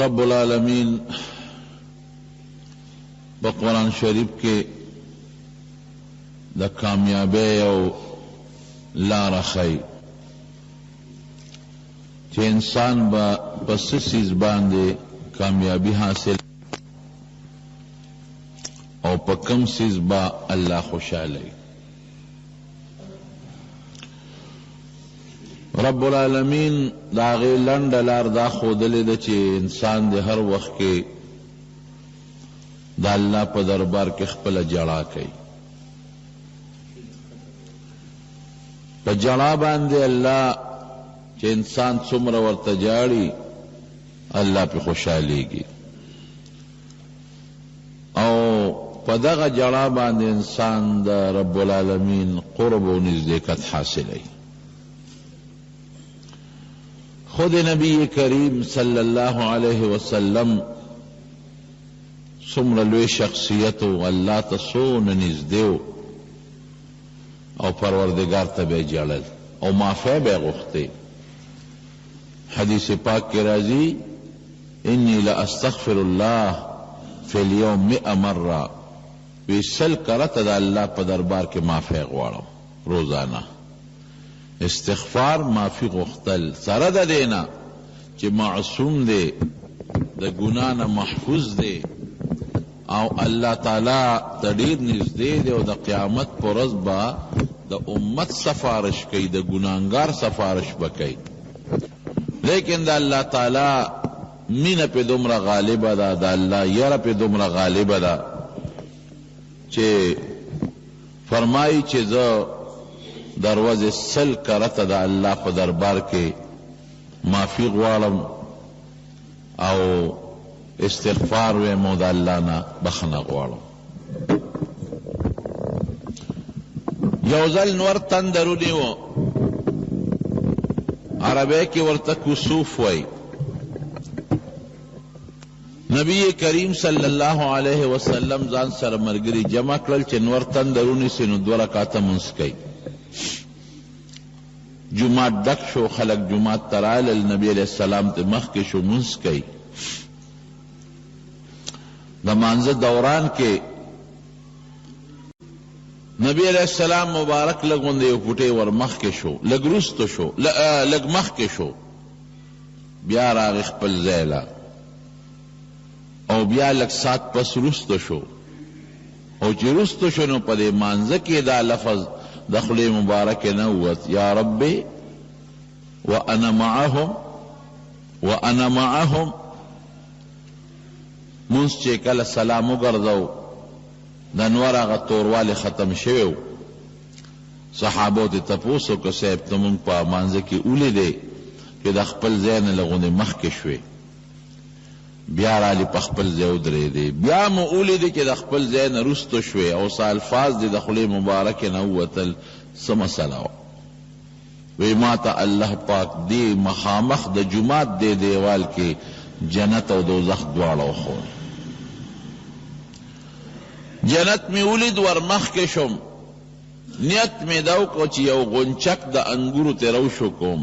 رب العالمین بقرآن شریف کے دا کامیابی او لار خی چې انسان با پس سیز باندې کامیابی حاصل او په کم سیز با الله خوشاله. رب العالمین دا غی لنډ لار دا ښودلې ده چې انسان د هر وخت کې د الله په دربار کې خپله جړا کوي. په جړا باندې الله چې انسان څومره ورته جاړي الله پې خوشحالیږي او په دغه جړا باندې انسان د رب العالمین قرب و نزدېکت حاصلوي. خود نبی کریم صلی اللہ علیہ وسلم څومره لوی شخصیت و الله ته څونه نږدې و او پروردگار ته به یې جړل او معافی به یې غوښتې. حدیث پاک کې راځي انی لاستغفر الله فی الیوم 100 مره، وی 100 کرته د الله په دربار کې معافی غواړم روزانه. استغفار معافی غختل سره د دینا چې معصوم دی د ګناه نه محفوظ دی او الله تعالی ته ډېر نږدې دی او د قیامت په ورځ به د امت سفارش کوي، د ګناهګار سفارش به کوي. لیکن د الله تعالی مینه پې دومره غالبه ده، د الله یره پې دومره غالبه ده چې فرمایي چې زه دروازه 100 کرته د الله په دربار کې معافی غواړم او استغفار ویم او د الله نه بخښنه غواړم. یو ځل نور تندر ونیو، عربی کې ورته کسوف وایي. نبی کریم صلی الله علیه وسلم ځان سره ملګري جمع کړل چې نور تندر ونیسي نو 2 رکعته لمونځ کوي. جماعت ډک شو، خلق جماعت ته رالل، نبی علیہ السلام ته مخکې شو لمونځ کوي. د مانځه دوران کې نبی علیہ السلام مبارک لږ غوندې یو فوټی ور مخکې شو، لږ وروسته شو، لږ مخکې شو، بیا راغی خپل ځای له او بیا لږ سات پس وروسته شو او چې وروسته شو نو په دې مانځه کې دا لفظ د خولې مبارکې نه ووت یا ربي وانا معهم وانا معهم. مونځ چې کله سلام وګرځو د انوار هغه توروالی ختم شوی و. صحابو ته تپوس وکړه صاحب ته مونږ په مانځه کې ولیدې چې د خپل ځای نه لږ غوندې مخکې شوې، بیا رالی په خپل ځای ودرېدې، بیا مو ولیدې چې د خپل ځای نه وروسته شوې او څه الفاظ دې د خولې مبارکې نه ووتل. څه مسله وه؟ وی ما ته الله پاک دې مخامخ د جومات دې دیوال کې جنت او دوزخ دواړه وښول. جنت می ولید ور مخکې شم، نیت می دا وکړو چې یو غونچک د انګورو ترې راوشو کوم،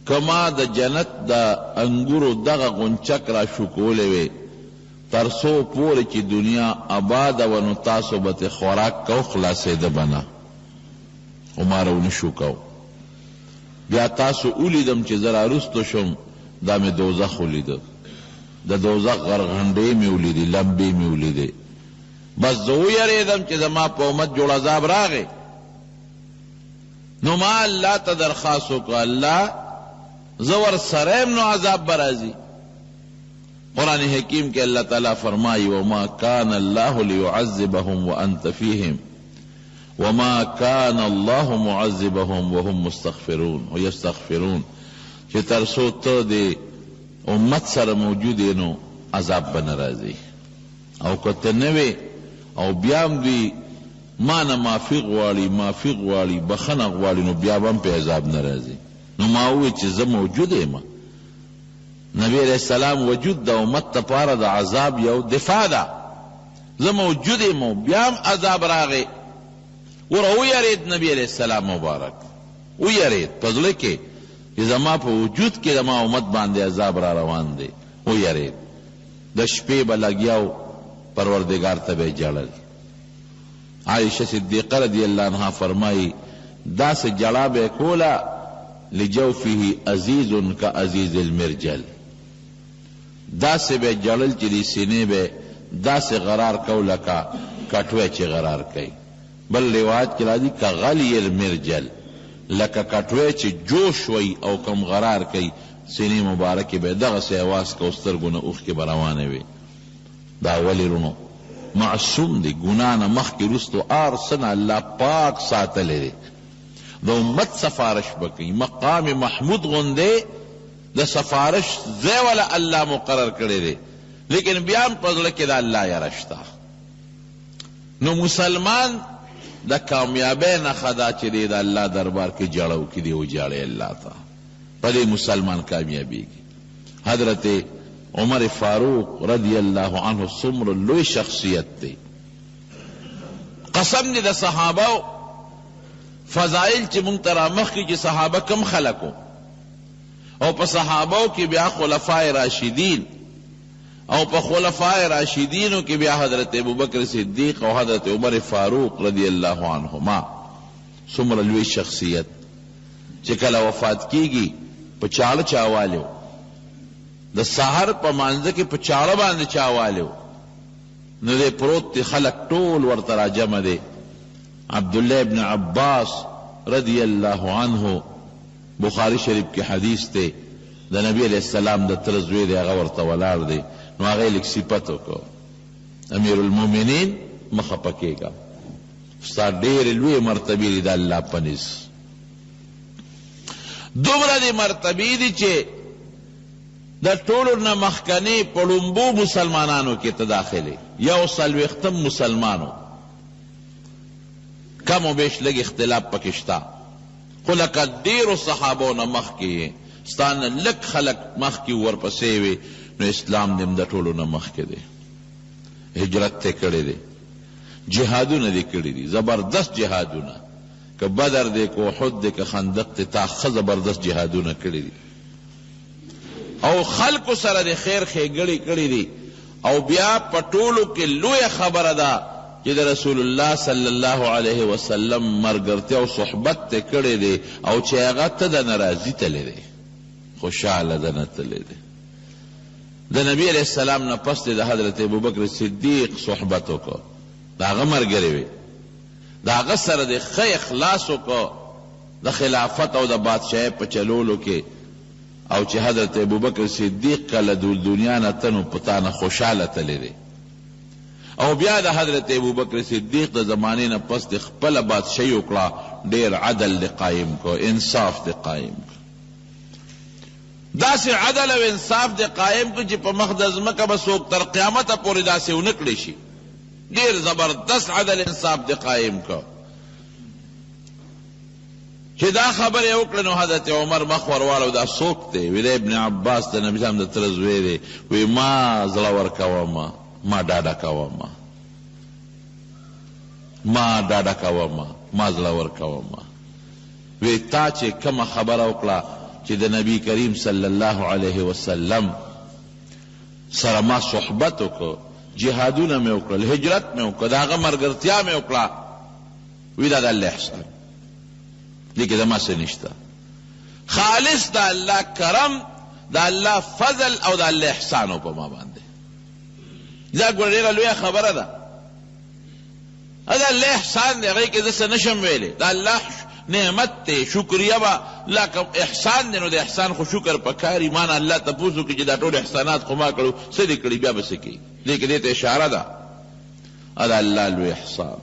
کما د جنت د انګورو دغه غونچک را شو کولی وی تر څو پورې چې دنیا آباده و نو تاسو به ترې خوراک کو خلاصېده به نه خو ما را ونشو کو. بیا تاسو ولیدم چې زه راوروسته شم دا مې دوزخ ولیده، د دوزخ غرغنډې مې ولیدې، لمبې مې ولیدې. بس زه ویرېدم چې زما په امت جوړ عذاب راغی نو ما الله ته درخواست وکړه الله زه ورسره یم نو عذاب به راځي. قرآن حکیم کې اللہ تعالیٰ فرمائی وما کان اللہ لیعذبهم وانت فیہم وما کان اللہ معذبهم وهم مستغفرون و یستغفرون، چې ترسو ته د امت سره موجود نو عذاب به نه راځي او که ته نه وې او بیا هم دوی ما نه معافي غواړي بخښنه غواړي نو بیا به هم پې عذاب نه راځي. نو ما وویل چې زه موجود یم. نبی علیہ السلام وجود د امت دپاره د عذاب یو دفاع ده، زه موجود یم بیا هم عذاب راغی. ور ویرید نبی علیہ السلام مبارک ویرید په زړه کې چې زما په وجود کې زما امت باندې عذاب را روان دی. ویرید. د شپې به لګیاو پروردگار ته به جړل. عائشہ صدیقہ رضی اللہ عنہ فرمائی دا سے جڑا بے کولا لجوفه عزیز کا عزیز المرجل، دا سے بے جڑل چلی سینے بے دا سے غرار کولا کا کٹوے چی غرار کئی. بل روایت کی راضی کا غلی المرجل، لکا کٹوے چی جوش وی او کم غرار کئی سینے مبارکی بے دغ سے آواز کا استرگونا اوخ کے بروانے وی. دا ولی رونو معصوم دی، گناہ نہ مخ کی رستو آرسن اللہ پاک ساتلے دے. دا امت سفارش بکی، مقام محمود غندے دا سفارش زی والا اللہ مقرر کرے دے، لیکن بیان پزلکی دا اللہ یا رشتا. نو مسلمان دا کامیابی نخدا چی دے دا اللہ دربار کی جڑو کی دے اجاڑے اللہ تا، پدے مسلمان کامیابی کی. حضرت عمر فاروق رضی اللہ عنہ سمر لوی شخصیت تے، قسم دی دا صحابہ فضائل چی منترا مخ کی چی صحابہ کم خلقو، او پا صحابہ کی بیا خلفاء راشدین، او پا خلفاء راشدینو کی بیا حضرت ابوبکر صدیق او حضرت عمر فاروق رضی اللہ عنہما. سمر لوی شخصیت چی کلا وفات کی گی پا چاڑ چاوالیو، دا سحر پا مانزه کی پا چاڑ باندے چاوالیو، نو دے پروت تی خلق طول ورطرا جمع دے. عبداللہ ابن عباس رضی اللہ عنہ بخاری شریف کی حدیث تے، دا نبی علیہ السلام دا ترزوی دے اغا ورطا ولار دے، نو آغای لک سپتو کو امیر المومنین مخپکے گا ستا دیر لوی مرتبی دی دا اللہ پنیس. دومرا دی مرتبی دی چے دا طولو نمخکنی پڑنبو مسلمانانو کی تداخلے، یو سلویختم مسلمانو، کم و بیش لگ اختلاف پکشتا، خلقا دیر صحابو نمخ کی ستان لک خلق مخ کی ورپسیوی. نو اسلام دیم دا طولو نمخ کے دے، ہجرت تے کڑے دے، جہادو نا دے کڑی دی، زبردست جہادو نا، کہ بدر دے کو حد دے کہ خندق تے تاخ زبردست جہادو نا کڑی دی، او خلق سره د خیر خیګړی کړی دی. او بیا پټولو کې لوی خبره ده چې د رسول الله صلی الله علیه وسلم مرګرته او صحبت ته کړی دی، او چې هغه ته د ناراضی تللی دی، خوشحاله ده نه تللی دی. د نبی علیہ السلام نه پس د حضرت ابوبکر صدیق صحبت وکړو، د هغه ملګری وی، د هغه سره د ښه اخلاص وکړو د خلافت او د بادشاہۍ په چلولو کې. او چې حضرت ابوبکر صدیق کله دنیا نه تنو پتانه خوشاله تللی دی. او بیا د حضرت ابوبکر صدیق د زمانې نه پس د خپل بادشاہي وکړه، ډیر عدل دی قائم کو، انصاف دی قائم کو. داسې عدل او انصاف دی قائم کو چې په مخ د ځمکه به څوک تر قیامته پورې داسې ونه کړی شي. ډیر زبردست عدل انصاف دی قائم کو. چې دا خبر یې وکړه نو حضرت عمر مخ ورواړو، دا څوک دی؟ وی ابن عباس د نبي صاحب د تره زوی دی. وی ما زړه ورکوم، ما ډاډه کوم، ما ډاډه کوم، ما زړه ورکوم. وی تا چې کومه خبره وکړه چې د نبی کریم صلی الله علیه وسلم سره ما صحبت وکړو، جهادونه مې وکړل، هجرت مې وکړه، د هغه ملګرتیا مې وکړه، وی دا د الله احسان لیکن زما سے نشتا، خالص دا اللہ کرم، دا اللہ فضل او دا اللہ احسانو پا ما باندے. دا گوڑیرہ لویا خبر دا دا اللہ احسان دے، غیر کہ دسا نشم ویلے، دا اللہ نعمت تے، شکریہ با اللہ احسان دے. نو دا احسان خو شکر پکاری، مانا اللہ تپوسو کی جدا طول احسانات خو ما کرو سدی کری بیا بسکی، لیکن دیتا اشارہ دا دا اللہ لوی احسان.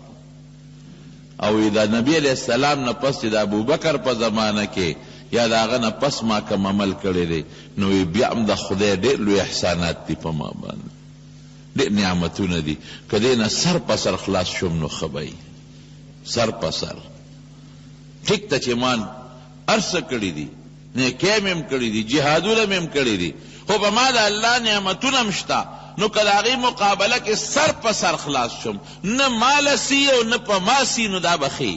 او دا نبی علیہ السلام نه پس دا ابوبکر په زمانه کې یا دا هغه نه پس ما کوم عمل کړی دی، نو بیا هم د خدای ډېر لوی احسانات دي په ما باندې، ډېر نعمتونه دي. که دې نه سر په سر خلاص شوم نو ښه به سر په سر. ټیک ته چې ما هر څه کړي دي، نیکۍ مې هم کړي دي، جهادونه مې هم کړي دي، خو په ما د الله نعمتونه هم شته. نو کلاغی مقابلہ کے سر پا سر خلاص شم، نہ مال سی او نہ پا ما سی، نو دا بخی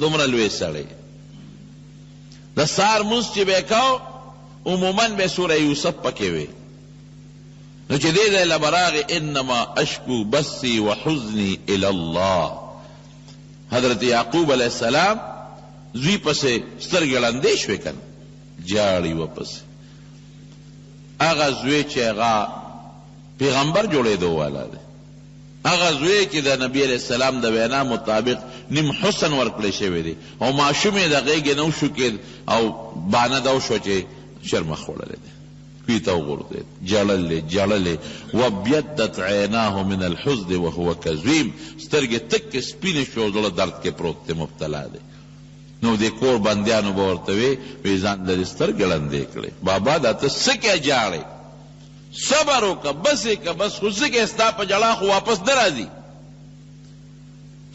دمرا لوی سڑے. دا سار منس چی بے کھاو عموماً بے سورہ یوسف پکے وے، نو چې دې ځای له به راغې انما اشکو بثي وحزني الى الله. حضرت یعقوب علیہ السلام زوی پسې سترګې ړندې شوې که نه، جاړي ورپسې. هغه زوی چې هغه پیغمبر جوړېدو والا دی، هغه زوی چې د نبی علیہ السلام د وینا مطابق نیم حسن ورکړی شوی دی او ماشوم یې د غېږې نه وشو کېد او بانه دا وشوه چې شرمخ خوړلی دی، کوی ته وغورځېد، جړلې وابیضت عیناه من الحزن وهو کظیم، سترګې تکې سپینې شو، زړه درد کې پروت دی، مبتلا دی. نو دې کور بندیانو به ورته وی ځان لرې سترګې ړندې کړې، بابا دا ته څه کې جاړې، صبر وکړه، بس یې که بس، خو څه کې ستا په جړا خو واپس نه راځي.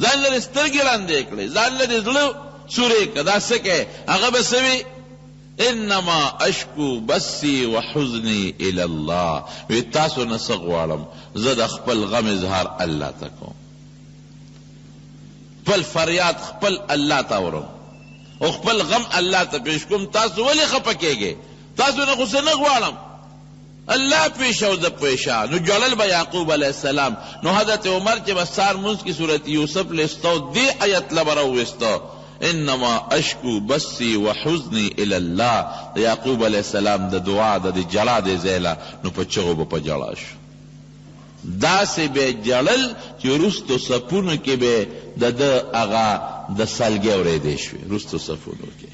ځان لرې سترګې ړندې کړې، ځان لرې زړه سورې کړه، دا څه کې؟ هغه به څه وي؟ انما اشکو بثي وحزني الى الله. وی تاسو نه څه غواړم، زه د خپل غم اظهار الله ته کوم، خپل فریاد خپل الله ته ورم او خپل غم الله ته پیش کوم. تاسو ولې خفه کېږئ؟ تاسو نه خو څه نه غواړم، الله پیش او زه پیشه. نو جړل به یعقوب علیہ السلام. نو حضرت عمر چې به سار منځ کی صورت یوسف لستو دې آیت له به راوویسته، انما اشکو بثي وحزني الى الله، د یعقوب علیہ السلام د دعا د جړا د ځایله نو په چغو به په جړا شو. داسې به جړل چې وروستو صفونو کې به د ده هغه د سلګۍ اورېدې شوې، وروستو صفونو کې.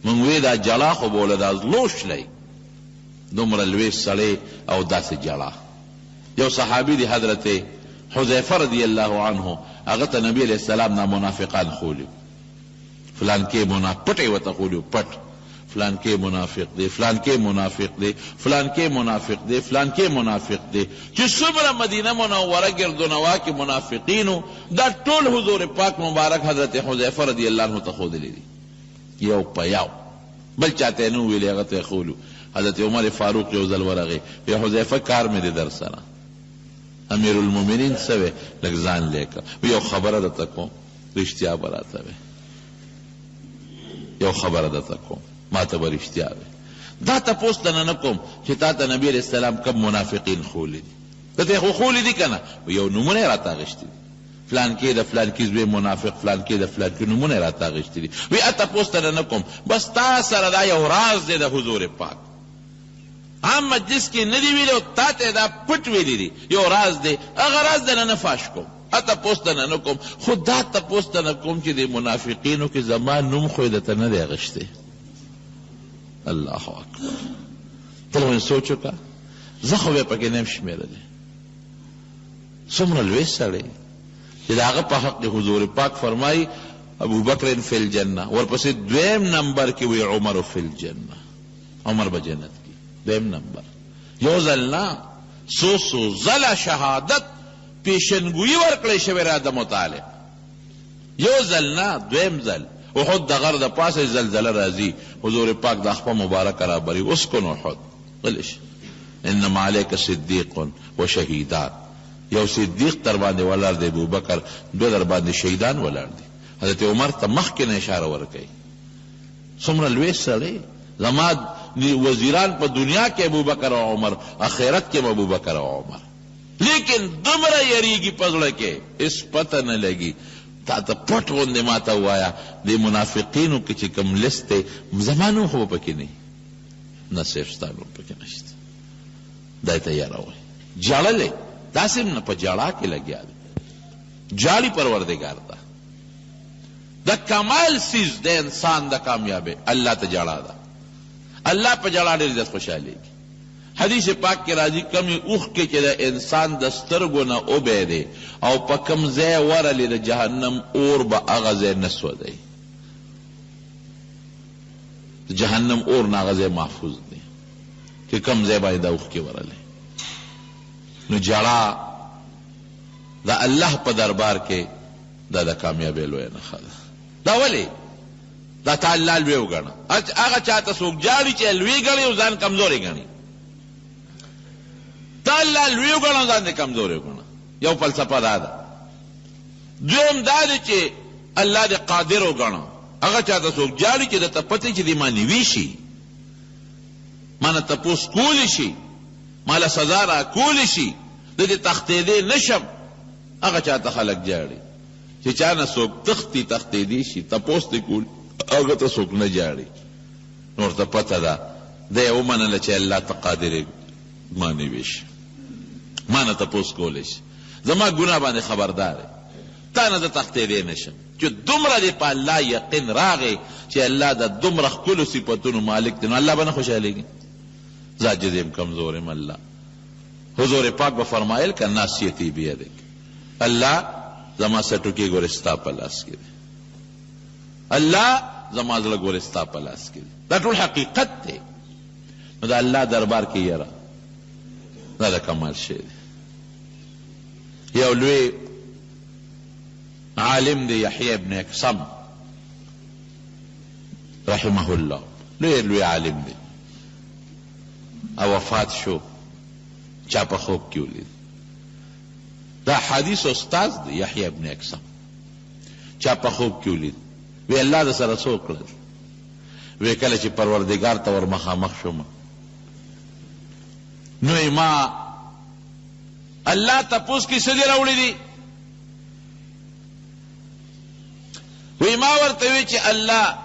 موږ وی دا جړا خو بوله دا زلوشلی، دومره لوی سړی او داسې جړا. یو صحابي دی حضرت حذیفه رضی الله عنه، هغه ته نبی علیہ السلام نه منافقان خولیو، فلان کې پټې ورته خولیو، پټ فلان کې منافق دی، فلان کې منافق دی، فلان کې منافق دی، فلان کې منافق دی. چې څومره مدینه منوره ګردونوا کې منافقینو، دا ټول حضور پاک مبارک حضرت حذیفه رضی الله عنه ته ښودلی دي، یو په یو، بل چاته نه ویلې، هغه ته ښولو. حضرت عمر فاروق یو ځل ورغی، وی حذیفه کار مې دی در سره، امیر المؤمنین سوی لږ ځان لیکه، یو خبره درته کوم، رښتیا به راته وی، یو خبره درته کوم، ما ته به رښتیا وی. دا تپوس ته نه کوم چې تا ته نبی علیہ السلام کم منافقین خولی دي، ته ته خو خولی دي که نه؟ یو نومونه یې راته اخېستي دي، فلان کې د فلان کې زوی منافق، فلان کې د فلان کې نومونه یې راته اخېستي دي. وی تپوس ته نه کوم، بس تا سره دا یو راز دی د حضور پاک، عام مجلس کې نه دی ویلی او تا ته دا پټ ویلی دي، یو راز دی، هغه راز دنه نه فاش کوم، تپوس ته نه کوم. خو دا تپوس ته نه کوم چې د منافقینو کې زما نوم خو یې درته نه دی اخېستی. الله اکبر. ته لږ سوچ وکړه، زه خو بیا پکې نه یم شمېرلی، څومره لوی سړی چې د هغه په حق حضور پاک فرمایي ابوبکر فی الجنه، ورپسې دویم نمبر کې وی عمر فی الجنه، عمر به جنت کې دویم نمبر. یو ځل نه، څو ځله شهادت پیشنګویي ورکړی شوی را د مطالب، یو ځل نه، دویم ځل. احد د غر د پاسه زلزله راځي، حضور پاک د خپه مبارک را بری، اسکن احد غلش، انما علیک صدیق و شهیدان. یو صدیق در باندې ولاړ دی، ابوبکر دو در باندې شهیدان ولاړ دی. حضرت عمر ته مخکې نه اشاره ورکوي، څومره لوی سړی، زما وزیران په دنیا کې ابوبکر او عمر، آخرت کې ابوبکر او عمر، لیکن دومره یریږي په زړه کې، اس پته نه لګي. تا ته پټ غوندې ما ته ووایه د منافقینو کې چې کوم لست دی، زما نوم خو به پکې نه وي، نه صرف ستا نوم پکې نشته، دا یې ته یاره وایي. جاړلی داسې نه په جاړا کې لګیا دی، جاړي پروردګار ته. د کمال سیز د انسان د کامیابی الله ته جاړا ده، الله په جاړا ډېر زیات خوشحالېږي. حدیث پاک کې راځي کمی اوښ کې چې د انسان د سترګو نه اوبی دی او په کم ځای ورلی د جهنم اور به هغه ځای نه سوځي، د جهنم اور نه هغه ځای محفوظ دی چې کم ځای باندې د اوښ کې ورلی. نو جړا د الله په دربار کې دا د کامیابۍ لویه نښه ده. دا ولې؟ دا تا الله لوی وګڼه. هغه چاته څوک جاړي چې لوی ګڼي او ځان کمزوري ګڼي، تا الله لوی وګڼه ځان دې کمزوري وګڼه. یو فلسفه دا ده. دویم دا دی چې الله دې قادر وګڼه. هغه چاته څوک جاړي چې درته پته چې دې ما نیوي شي، ما نه تپوس کولی شي، مالا سزا را کولی شي د دې تښتېدې نشم، هغه چاته خلک جاړي چې چا نه څوک تښتېدی شي تپوس دې کول، هغه ته څوک نه جاړي. نور ته پته ده دی ومنله چې الله ته قادر مانوي شي، ما نه تپوس کولی شي، زما ګناه باندې خبردار تا نه زه تښتېدی نشم. چې دومره دې په الله یقین راغی چې الله د دومره ښکلو صفتونو مالک دی، نو الله به نه خوشحالېږي؟ زه عاجز یم، کمزور یم. الله حضور پاک به فرمایل که ناصیتي بیدک، الله زما سټوکې ګورې ستا په لاس کې دی، الله زما زړه ګورې ستا په لاس کې دی. دا ټول حقیقت دی. نو د الله دربار کې یره دا د کمال شی دی. یو لوی عالم دی یحیی ابن اقسم رحمه الله، لوی عالم دی، او وفات شو، چا په خوب کې ولید. دا حدیث استاد دی یحیی ابن اقسم، چا په خوب کې ولید. وی الله د سره څه وکړل؟ وی کله چې پروردګار ته ور مخامخ شوم، نو ما الله تپوس کې څه دې راوړي دي؟ وی ما ورته وی چې الله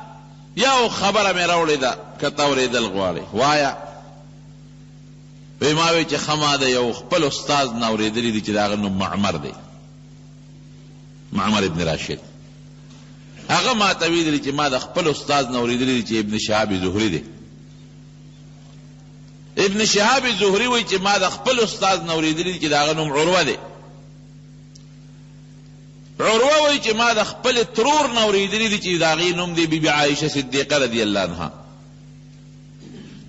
یو خبره مې راوړې ده، که ته اورېدل غواړې وایا. وی ما وی چې خما ده یو خپل استاذ نه اورېدلي دي چې د هغه نوم معمر دی، معمر ابن راشد. هغه ما ته ویلي چې ما د خپل استاذ نه اورېدلي دي چې ابن شهاب زهري دی. ابن شهاب زهري وی چې ما د خپل استاذ نه اورېدلي دي چې د هغه نوم عروه دی. عروه وی چې ما د خپل ترور نه اورېدلي دي چې د هغې نوم دی بیبي عایشه صدیقه رضی الله عنها.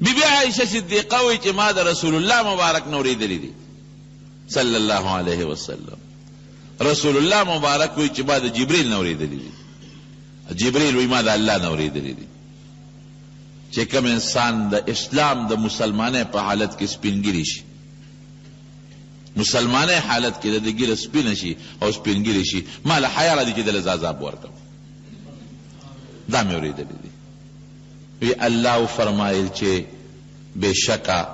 بیبي عایشه صدیقه وی چې ما د رسول الله مبارک نه اورېدلي دي صلی الله علیه وسلم. رسول الله مبارک وی چې ما د جبریل نه اورېدلي دي. جبریل وی ما د الله نه اورېدلي دي. چې کوم انسان د اسلام د مسلمانۍ په حالت کې سپینګیری شي، مسلمانۍ حالت کې د ګیره سپینه شي او سپینګیری شي، ما له حیا راځي چې دله عذاب ورکړم. دا مې اورېدلي دي. وی الله فرمایل چې بېشکه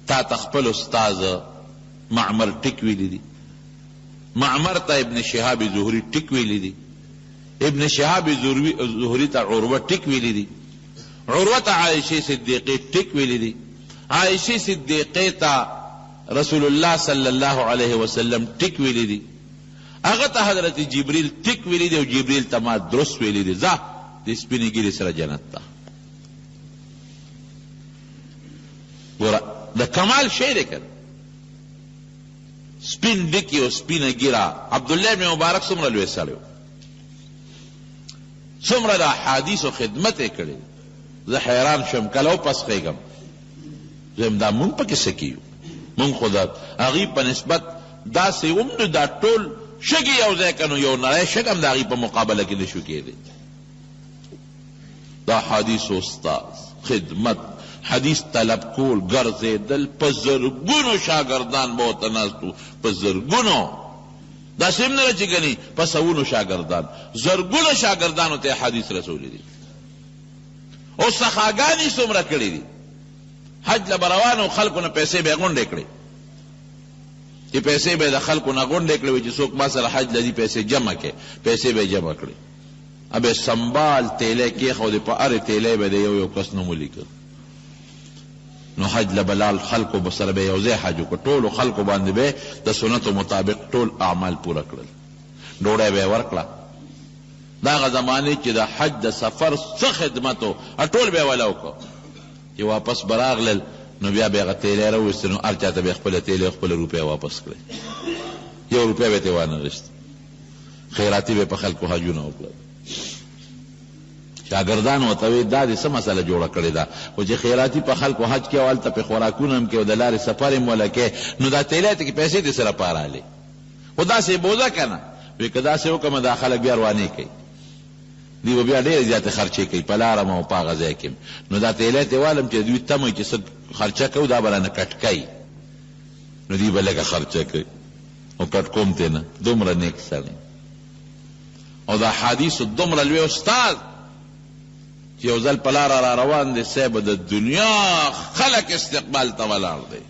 تا ته خپل استاذ معمر ټیک ویلي دي، معمر ته ابن شهاب زهري ټیک ویلي دي، ابن شهاب زهري ته عروه ټیک ویلي دي، عروه ته عایشه صدیقه ټیک ویلي دي، عایشه صدیقه ته رسول الله صلی الله علیه وسلم ټیک ویلي دي، هغه ته حضرت جبریل ټیک ویلي دي او جبریل ته ما درست ویلي دي ځه د سپینې ګیرې سره جنت ته. ګوره د کمال شی دی که سپین ډکي او سپینه ګیره. عبدالله بن مبارک څومره لوی سړی و، څومره د احادیثو خدمت یې کړی. زه حیران شم کله وپسخېږم، زه یم دا مونږ پکې څه کیو؟ مونږ خو د هغې په نسبت داسې وم نو دا ټول شګې یو ځای که نو یو نری شګ هم د هغې په مقابله کې نشو کېدی. دا حدیث استاذ خدمت، حدیث طلب کول، ګرځېدل، په زرګونو شاګردان به ورته ناست وو، په زرګونو، داسې هم نه ده چې ګنې په سوونو شاګردان، زرګونو شاګردانو ته حدیث رسولی دي. او سخاګانې څومره کړي دي. حج له به روانو خلکو نه پیسې به یې غونډې کړې، چې پیسې به یې د خلکو نه غونډې کړې وي چې څوک ما سره حج لدي پیسې جمع کړي، پیسې به یې جمع کړې، ابې سنبال تیلی کېښودې، په هرې تیلی به د یو کس نوم ولیکه. نو حج له به لال خلکو به سره به یو ځای حج وکړه، ټولو خلکو باندې به د سنتو مطابق ټول اعمال پوره کړل، ډوډۍ به یې ورکړه. دا هغه زمانې چې د حج د سفر څه خدمت و ټول به یې وله وکړه. چې واپس به راغلل نو بیا به یې هغه تیلی راویسته، نو هر چا ته به یې خپله تیلی او خپله روپۍ واپس کړی، یو روپۍ به یې ترې وانهغېسته. خیراتي به یې په خلکو حجونه وکړل. شاګردان ورته وی دا دې څه مسله جوړه کړې ده، خو چې خیراتي په خلکو حج کې او هلته پې خوراکونه هم کې او د لارې سفر هم وله کې، نو دا تیلی ته کې پیسې دې سره پارالې، خو داسې بوزه که نه. وی که داسې وکړمه دا خلک بیا روانې کوي، دوی به بیا ډېرې زیاتې خرچې کوي په لاره م او په هغه ځای کې. نو دا تیلی ته والم چې دوی تمه چې څه خرچه کوو دا به رانه کټ کوي، نو دوی به لږه خرچه کوي او کټ کوم تی نه. دومره نیک سړی او دا حدیثو دومره لوی استاد چې یو ځل په لاره را روان دی، صاحب د دنیا خلک استقبال ته ولاړ دی،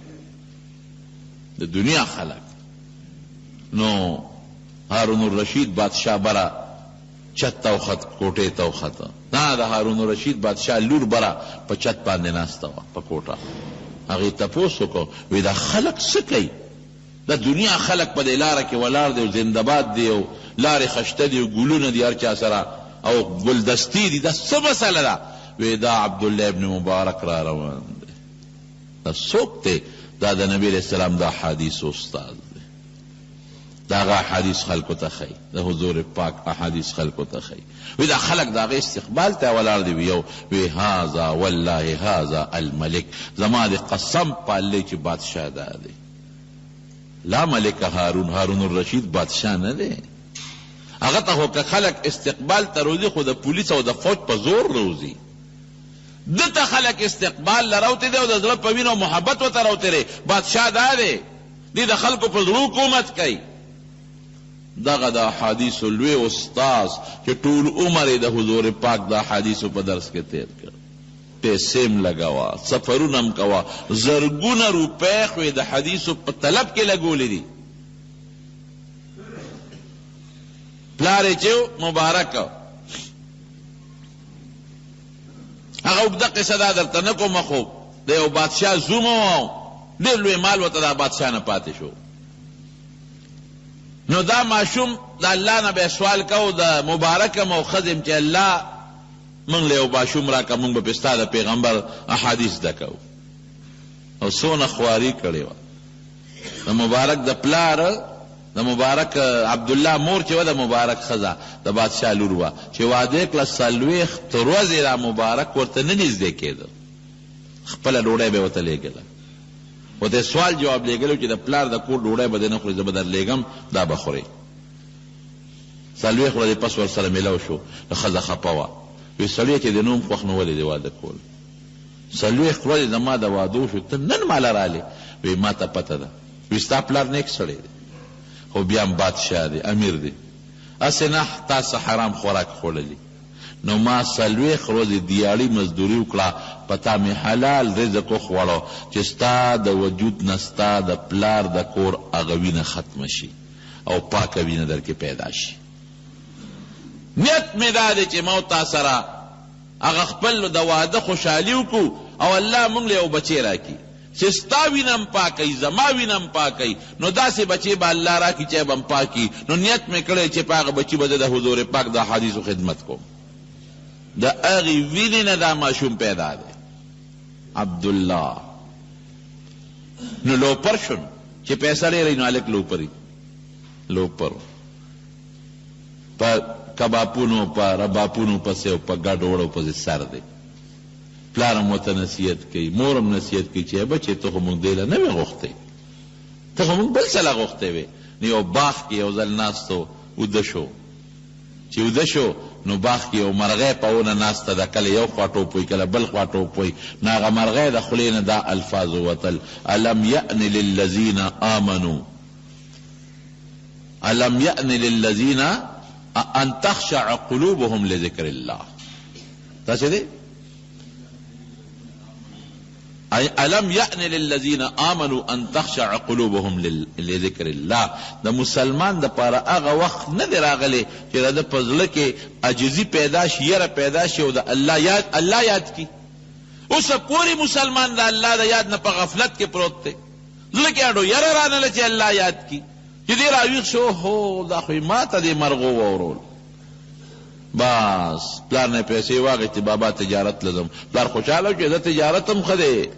د دنیا خلق. نو هارون الرشید بادشاہ برا چت توخت کوټې توخت نه د هارون الرشید بادشاہ لور برا په چت باندې ناسته وه په کوټه. هغې تپوس وکړو وی دا خلق څه کوي؟ د دنیا خلق په دې لاره کې ولاړ دی او زنده‌باد دی او لارې خشته دي او ګلونه دي هر چا سره او ګلدستي دي، دا څه مسله ده؟ وی دا عبدالله ابن مبارک را روان دی. دا څوک دی؟ دا د نبی علیہ السلام دا حدیث استاد دی. دا هغه احادیث خلکو ته ښیي، د حضور پاک احادیث خلکو ته ښیي. وی دا خلق د هغې استقبال ته ولاړ دی. یو وی هذا والله هذا الملک، زما د قسم په الله چې بادشاه دا دی. لا ملک هارون الرشید بادشاه نه دی. هغه ته خو که خلق استقبال ته روزي خو د پولیس او د فوج په زور روزي. دته خلق استقبال لراوته دی او د زړه په وینو محبت ورته راوته دی. بادشاه دا دی، دی د خلکو په زړه حکومت کوي. دغه د احادیثو لوی استاذ چې ټول عمر یې د حضور پاک د احادیثو په درس کې تیر کړ، پیسې م لګوه، سفرونه م کوه، زرګونه روپۍ خو یې د حدیثو په طلب کې لګولې دي. پلار یې چې مبارک هغه اوږده قصه دا درته نه کومه، خو د یو بادشاه زوم و، ډېر لوی مال ورته دا بادشاه نه پاتې شو. نو دا ماشوم د الله نه به سوال کو د مبارکم او ښځم چې الله موږ له یو ماشوم راکړه، موږ به پې ستا د پیغمبر احادیث زده کوو. او څونه خواري کړې وه د مبارک د پلار، د مبارک عبدالله مور چې وه د مبارک ښځه د بادشاه لور وه، چې واده کړه 40 ورځې را مبارک ورته نه نږدې کېده. خپله ډوډۍ به ورته لېږله، ورته سوال جواب لېږلو چې د پلار د کور ډوډۍ به دې نه خورې، زه به در لېږم دا به خورې. 40 ورځې پس ورسره میلاو شو، د ښځه خفه وه. وی سړی چې د نوم خوښ نه ولې دې واده کول؟ 40 ورځې زما د واده شو، ته نن ماله رالې؟ وی ما ته پته ده. وی ستا پلار نیک سړی دی خو بیا هم بادشاه دی، امیر دی، هسې نه تاسو حرام خوراک خوړلي. نو ما 40 ورځې دیاړي مزدوري وکړه، په تا مې حلال رزق وخوړو چې ستا د وجود نه ستا د پلار د کور هغه وینه ختمه شي او پاکه وینه در کې پیدا شي. نیت مې دا دی چې ما او تا سره هغه خپل د واده خوشحالي وکړو او الله موږ له یو بچی راکړي چې ستا وینه هم پاکوي، زما وینه هم پاکوي. نو داسې بچی به الله راکړي چې به هم پاکي. نو نیت مې کړی چې په هغه بچي به د حضور پاک د حدیثو خدمت کوم. د هغې وینې نه دا ماشوم پیدا دی عبدالله. نو لوپر شو چې پیسه ډېرې نو هلک لوپري لوپر په کباپونو په رباپونو پسې او په ګډ وړو پسې سر دی. پلار هم ورته نصیحت کوي، مور هم نصیحت کوي چې بچې ته خو موږ دې له نه وې غوښتې، ته خو موږ بل څه له غوښتې وې. نو یو باغ کې یو ځل ناست وده شو، چې وده شو نو باغ کې یو مرغۍ په ونه ناسته ده، کله یو خوا ټوپ وي کله بل خوا ټوپ وي. نو هغه مرغۍ د خولې نه دا الفاظ ووتل: الم یأن للذین آمنوا، الم یأن للذین ان تخشع قلوبهم لذکر الله. تاسې دی الم یأن للذین آمنوا ان تخشع قلوبهم لذکر الله. د مسلمان د پاره هغه وخت نه دی راغلی چې د په زړه کې عاجزي پیدا شي، یره پیدا شي او د الله یاد کی. اوس پوری مسلمان د الله د یاد نه په غفلت کې پروت دی، زړه کې اډو یره رانله چې الله یاد کی، چې دی راویښ شو هو دا خو ما ته دې مرغو واورول. بس پلار نه پیسې واغېستې، بابا تجارت لزم. پلار خوشحاله چې زه تجارت هم ښه دی،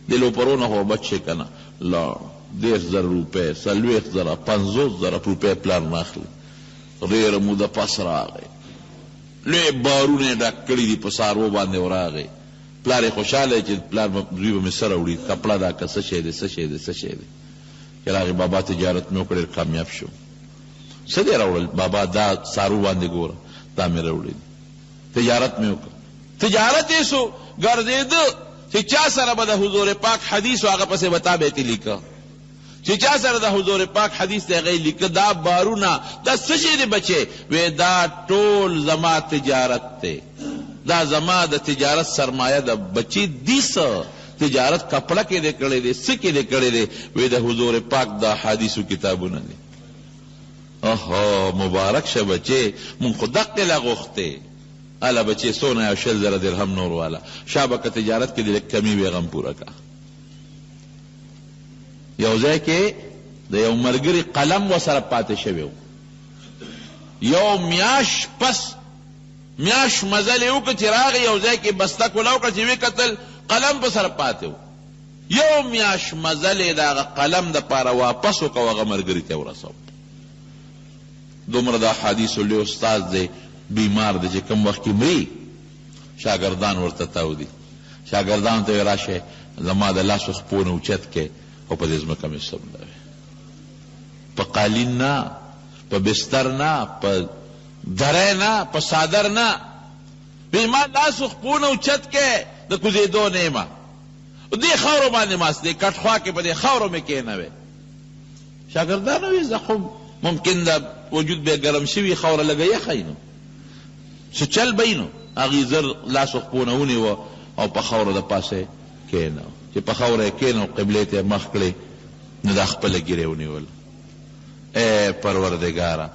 د لوپرونه خو بچ شي که نه. لا 10,000 روپۍ 40,000 50,000 روپۍ پلار نه اخلي. ډېره موده پس راغی، لوی بارونه یې ډک کړي دي په څاروو باندې وراغی. پلار یې خوشحاله چې پلار دوی به مې سره وړي، کپړه دا که څه شی دی څه شی دی څه شی دی. چې راغی بابا تجارت مې وکړ، ډېر کامیاب شو. څه دی راوړل؟ بابا دا څارو باندې ګوره دا مې راوړي، تجارت مې وکړ. تجارت یې سو ګرځېده چې چا سره به د حضور پاک حدیث و هغه پسې به تا بیتې لیکه، چې چا سره د حضور پاک حدیث دی هغه یې لیکه. دا بارونه دا څه شی دی بچې؟ وی دا ټول زما تجارت دی، دا زما د تجارت سرمایه ده بچې. دي څه تجارت کپڑا کې دې کړی دی، څه کې دې کړی دی؟ وی د حضور پاک د حدیثو کتابونه دي. اوهو مبارک شه بچې، مونږ خو دقې له غوښتې اله بچې سونه او 100,000 درهم نور والا شابه که تجارت کې دې لږ کمی وي غم پوره کا. یو ځای کې د یو ملګري قلم ورسره پاتې شوی و، یو میاش پس میاش مزل یې وکړه چې راغی یو ځای کې بسته کولا وکړه چې ویې کتل قلم په سره پاتې و. یو میاش مزل یې د هغه قلم دپاره واپس وکړه او هغه ملګري ته ورسو. دومره د احادیثو لوی استاد دی، بیمار دی چې کوم وخت کې مري شاګردان ورته تاو دي، شاګردانو ته یې راشه زما د لاسو خپونه اوچت کې او په دې ځمکه مې سملوي، په قالین نه، په بستر نه، په دره نه، په صادر نه، ما لاسو خپونه اوچت کې د کوزېدو نه یم دې خاورو باندې ماست دی کټ خوا کې په دې خاورو مې کېنوې. شاګردانو وی زه خو ممکن د وجود به ګرم شوي خاوره لږه یخی نو څه چل به نو هغې زر لاسو خپونه ونیوه او په خاوره د پاسه کېنو چې په خاوره یې کېنو قبلې ته یې مخ کړې نو دا خپله ګیرې ونیول. ای پروردګاره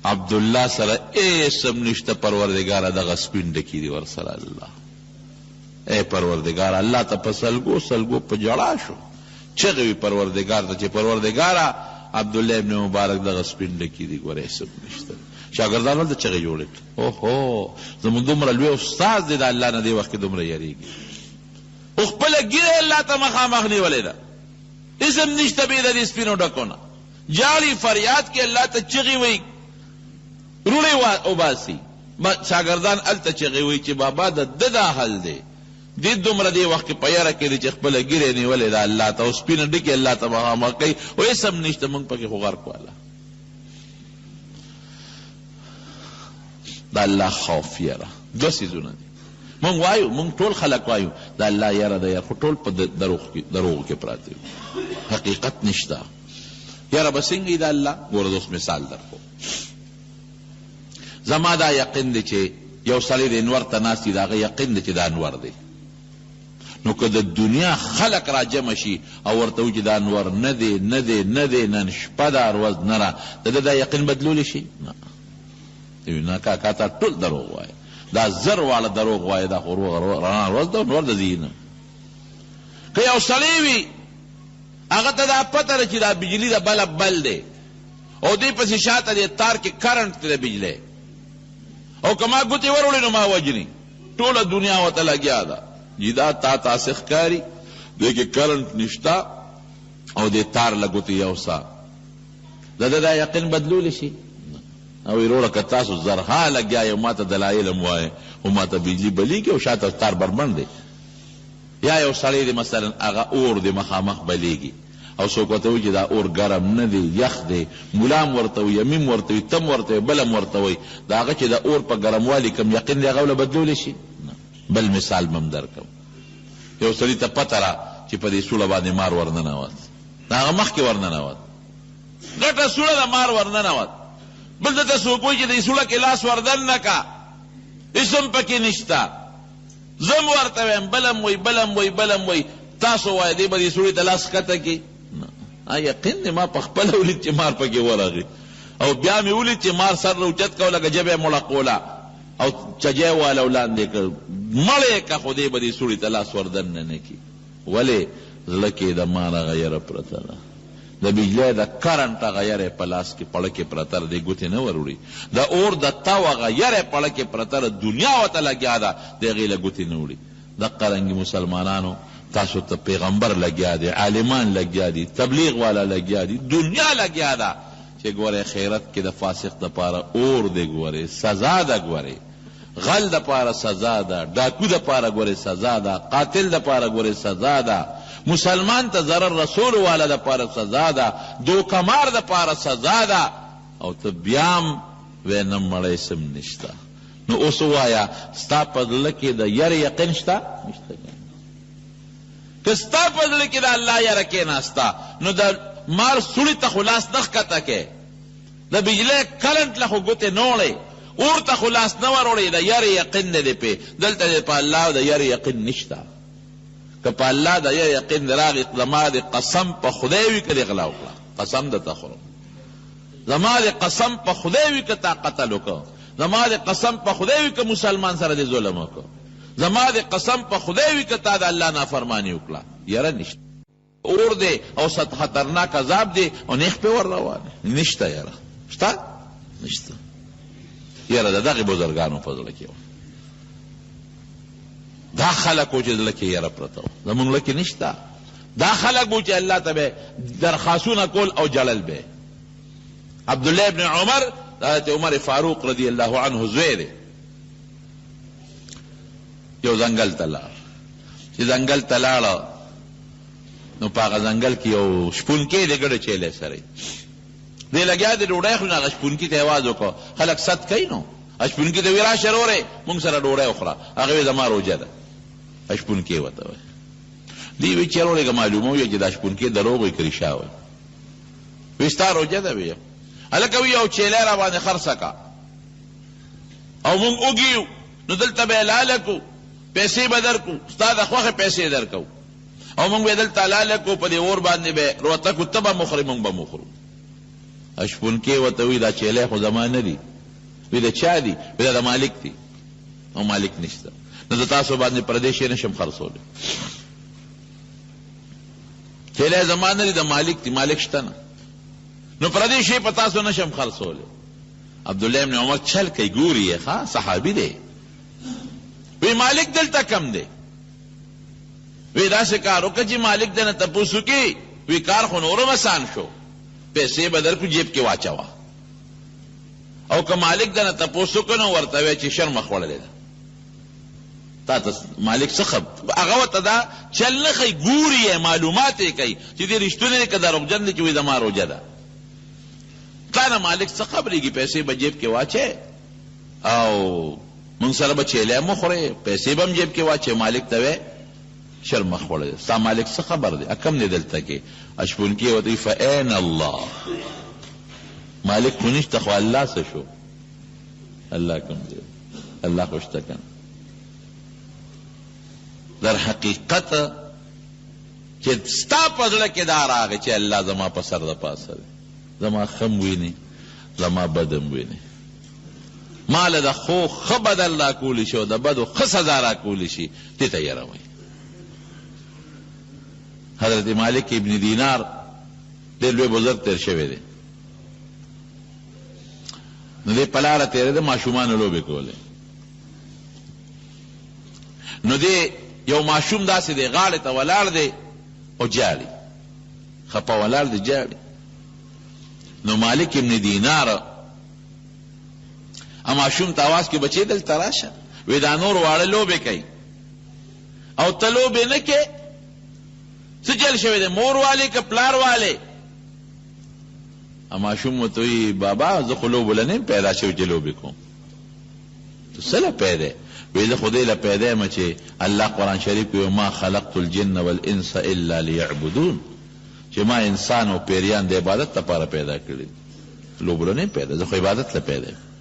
عبدالله سره اسم نشته، پروردګاره دغه سپین ډکي دي ورسره الله. ای پروردګاره الله ته په سلګو سلګو په جړا شو چغې وي پروردګار ته چې پروردګاره عبدالله ابن مبارک دغه سپین ډکي دي ګوره اسم نشته. شاګردان هلته چغې جوړې کړې اوهو زموږ دومره لوی استاد دی د الله نه دې وخت کې دومره یېرېږي او خپله ګیره الله ته مخامخ نیولې ده، اسم نشته بې د دې سپینو ډکو نه، جاړي فریاد کې الله ته چغې وایي روړې وباسي. شاګردان هلته چغې وایي چې بابا د ده دا حل دی، دې دومره دې وخت کې په یاره کې دی چې خپله ګیرې نیولې ده الله ته او سپینه ډکې الله ته مخامخ کوي او اسم نشته موږ پکې خو غرق واله. د الله خوف یره دوه څیزونه دي. مونږ وایو مونږ ټول خلک وایو د الله یره د یره خو ټول په دروغو کې پراته دي، حقیقت نشته. یره به څنګه د الله ګوره اوس مثال درکو. زما دا یقین دی چې یو سړی د انور ته ناست دی د هغه یقین دی چې دا انور دی، نو که د دنیا خلق را جمع شي او ورته وایي چې دا انور نه دی نه دی نه دی نن شپه دا ورځ نه را د ده دا یقین بدلولی شي؟ نه نه کاکا تا ټول دروغ وایه، دا زر واړه دروغ وایه، دا خو رڼا ورځ ده نور د ځي نه. که یو سړی وي هغه ته دا پته ده چې دا بجلي د بلب بل دی او دې پسې شاته دې تار کې کرنټ دی د بجلی او که ما ګوتې وروړې نو ما وجني، ټوله دنیا ورته لګیا ده چې دا تا تاسې ښکاري دې کې کرنټ نشته او دې تار له ګوتې یو سا د ده دا یقین بدلولی شي؟ او وروړه که تاسو زرها لګیا یو ما ته دلایل هم وایې او ما ته بجلي بلیږي او شاته تار بربند دی. یا یو سړی دی مثلا هغه اور دی مخامخ بلیږي او څوک ورته وایي چې دا اور ګرم نه دی یخ دی، ملام ورته وایي، یمیم ورته وایي، تم ورته وایي، بلم ورته وایي، د هغه چې د اور په ګرموالي کوم یقین دی هغه له بدلولی شي؟ بل مثال مم درکم. یو سړي ته پته را چې په دې سوړه باندې مار ورننوت، د هغه مخکې ورننوت، ګټه سوړه د مار ورننوت، بل دته څوک وایي چې د سوړه کې لاس وردن نه کا اسم پکې نشته، زم ورته وایم بلم وایي بلم وایي بلم وایي، تاسو وایي دی به دې سوړې ته لاس ښکته کړي؟ یقین دی ما په خپله ولید چې مار پکې ورغی او بیا مې ولید چې مار سر راوچت کو لکه ژبه یې مړقوله او چجی والا لاندې کړ مړې که خو دې به دې سوړې ته لاس وردن نه کړي. ولې زړه کې د مار هغه یره پرته ده، د بجلی د کرنټ هغه یره په لاس کې پړکې پرته ده، دې ګوتې نه وروړي، د اور د تاو هغه یره پړکې پرته ده، دنیا ورته لګیا ده، د هغې له ګوتې نه وړي. دقه رنګې مسلمانانو تاسو ته پیغمبر لګیا دی، عالمان لګیا دي، تبلیغ والا لګیا دي، دنیا لګیا ده چې ګورې خیرت کې د فاسق دپاره اور دی، ګورې سزا ده، ګورې غل دپاره سزا ده، ډاکو دپاره ګورې سزا ده، قاتل دپاره ګورې سزا ده، مسلمان ته ضرر رسول والا دپاره سزا ده، دوکمار دپاره سزا ده، او ته بیام وی نه مړی سم نشته. نو اوس ووایه ستا په زړه کې د یرې یقین شته؟ نشته. که ستا په زړه کې د الله یره کېناسته نو د مار سوړي ته خو لاس نه ښکته کې، د بجلی کرنټ له خو ګوتې نه وړې، اور ته خو لاس نه وروړې، د یرې یقین نه دی پې. دلته د په الله د یرې یقین نشته. که په الله د یقین راغی زما د قسم په خدای وي که دې غلا وکړه قسم درته خورم زما د قسم په خدای وي که تا قتل وکړه زما د قسم په خدای وي که مسلمان سره دې ظلم وکړه زما د قسم په خدای وي که تا د الله نافرمانی وکړه یاره نشته اور دی او خطرناک عذاب دی او نیخ پې ور روان نشته یاره شته نشته یاره د دغې بزرګانو په زړه کې وه دا خلق و چې زړه کې یاره پرته وه زمونږ زړه کې نشته دا خلق و چې الله ته به درخواستونه کول او جړل به عبدالله ابن عمر حضرت عمر فاروق رضی الله عنه زوی دی یو ځنګل ته لاړ چې ځنګل ته لاړه نو په هغه ځنګل کې یو شپونکی دی ګډه چیلی سره دی لګیا دی ډوډۍ خوري نو هغه شپونکي ته یې اواز وکړه خلک ست کوي نو شپونکي ته وایي راشه رورې مونږ سره ډوډۍ وخوره هغه وایي زما روژه ده شپونکي ورته وایي دی وایي چې رورې که معلومه وي چې دا شپونکي دروغ وایي که رښتیا وایي وایي ستا روژه ده وایي هلکه وایي یو چیلی را باندې خرڅه که او مونږ وږي یو نو دلته به یې لاله کړو پیسې به درکړو ستا د خوښې پیسې درکوو او مونږ به دلته لاله کړو په دې اور باندې به روته کړو ته به مخورې مونږ به مخورو شپونکي ورته وایي دا چیلی خو زما نه دي وی د چا دي وی دا د مالک دي او مالک نشته نو د تاسو باندې پردې شی نشم خرڅولی چیلی زما نه دي د مالک دي مالک شته نه نو پردې شی په تاسو نشم خرڅولی عبدالله ابن عمر چل کوي ګوري یې ښه صحابي دی وی مالک دلته کم دی وی داسې کار وکړه چې مالک دنه تپوس وکړي وی کار خو نورم آسان شو پیسې به درکړو جیب کې واچوه او که مالک دنه تپوس وکړو نو ورته وایي چې شرمه خوړلې ده تا ته مالک څه هغه ورته دا چل نه ښیي ګوري یې معلومات یې کوي چې دې رښتونی دی که دروغجن دی چې وایي زما روژه ده تا نه مالک څه خبرېږي پیسې به جیب کې واچې او مونږ سره به چیلی هم وخورې پیسې به هم جیب کې واچې مالک ته وایي شرمه خوړلې ستا مالک څه خبر دی کم دی دلته کې اشپونکي ورته وایي فاین الله مالک خو نشته خو الله څه شو الله کوم دی الله خو شته کنه در حقیقت چې ستا په زړه کې دا راغی چې الله زما په سر د پاسه دی زما خم ویني زما بدم ویني ما له د خو ښه بدل را کولی شي او د بدو ښه سزا را کولی شي دې ته یې روئ حضرت مالک ابن دینار ډېر لوی بزرګ تېر شوی دی نو دې په لاره تېرېده ماشومانو لوبې کولې نو دې یو ماشوم داسې دی غاړې ته ولاړ دی او جاړي خپه ولاړ دی جاړي نو مالک ابن دینار ماشوم ته اواز کې بچې دلته راشه وی دا نور واړه لوبې کوي او ته لوبې نه کې څه چل شوی دی مور والے که پلار والے ماشوم ورته وایي بابا زه خو لوبو له نه یم پیدا شوی چې لوبې کوم ته څه له پیدا وی زه خدای له پیدا یم چې الله قرآن شریف کې ما خلقت الجن والانس الا لیعبدون چې ما انسان او پیریان د عبادت لپاره پیدا کړي لوبو له نه پیدا زه خو عبادت له پیدا یم